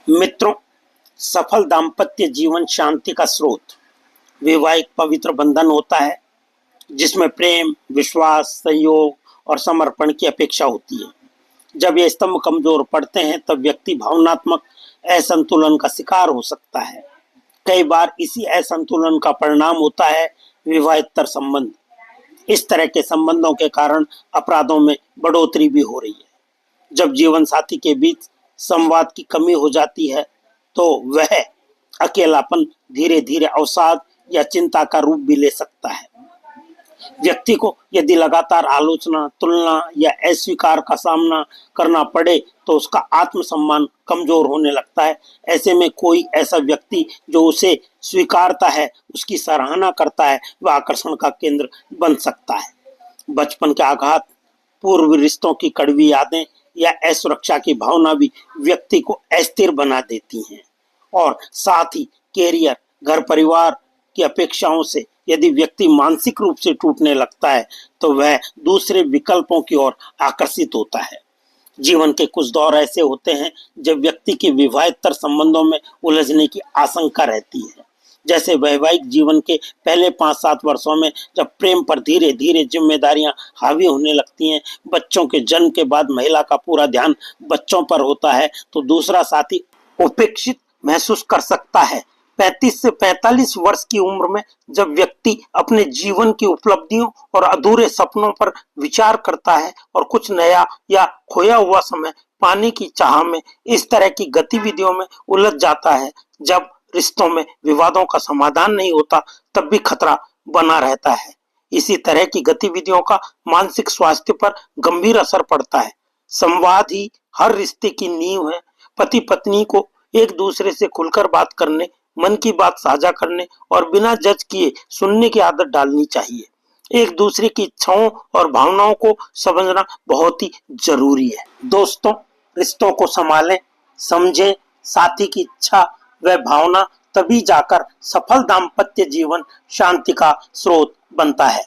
मित्रों, सफल दाम्पत्य जीवन शांति का स्रोत विवाह एक पवित्र बंधन होता है जिसमें प्रेम, विश्वास, सहयोग और समर्पण की अपेक्षा होती है। जब ये स्तंभ कमजोर पड़ते हैं तब व्यक्ति भावनात्मक असंतुलन का शिकार हो सकता है। कई बार इसी असंतुलन का परिणाम होता है विवाहेतर संबंध। इस तरह के संबंधों के कारण अपराधों में बढ़ोतरी भी हो रही है। जब जीवन साथी के बीच संवाद की कमी हो जाती है तो वह अकेलापन धीरे धीरे अवसाद या चिंता का रूप भी ले सकता है। व्यक्ति को यदि लगातार आलोचना, तुलना या अस्वीकार का सामना करना पड़े तो उसका आत्मसम्मान कमजोर होने लगता है। ऐसे में कोई ऐसा व्यक्ति जो उसे स्वीकारता है, उसकी सराहना करता है, वह आकर्षण का केंद्र बन सकता है। बचपन के आघात, पूर्व रिश्तों की कड़वी यादें या असुरक्षा की भावना भी व्यक्ति को अस्थिर बना देती हैं। और साथ ही कैरियर, घर परिवार की अपेक्षाओं से यदि व्यक्ति मानसिक रूप से टूटने लगता है तो वह दूसरे विकल्पों की ओर आकर्षित होता है। जीवन के कुछ दौर ऐसे होते हैं जब व्यक्ति के विवाहेतर संबंधों में उलझने की आशंका रहती है। जैसे वैवाहिक जीवन के पहले 5-7 वर्षों में जब प्रेम पर धीरे धीरे जिम्मेदारियां हावी होने लगती हैं, बच्चों के जन्म के बाद महिला का पूरा ध्यान बच्चों पर होता है तो दूसरा साथी उपेक्षित महसूस कर सकता है। 35 से 45 वर्ष की उम्र में जब व्यक्ति अपने जीवन की उपलब्धियों और अधूरे सपनों पर विचार करता है और कुछ नया या खोया हुआ समय पाने की चाह में इस तरह की गतिविधियों में उलझ जाता है। जब रिश्तों में विवादों का समाधान नहीं होता तब भी खतरा बना रहता है। इसी तरह की गतिविधियों का मानसिक स्वास्थ्य पर गंभीर असर पड़ता है। संवाद ही हर रिश्ते की नींव है। पति पत्नी को एक दूसरे से खुलकर बात करने, मन की बात साझा करने और बिना जज किए सुनने की आदत डालनी चाहिए। एक दूसरे की इच्छाओं और भावनाओं को समझना बहुत ही जरूरी है। दोस्तों, रिश्तों को संभालें, समझें साथी की इच्छा व भावना, तभी जाकर सफल दाम्पत्य जीवन शांति का स्रोत बनता है।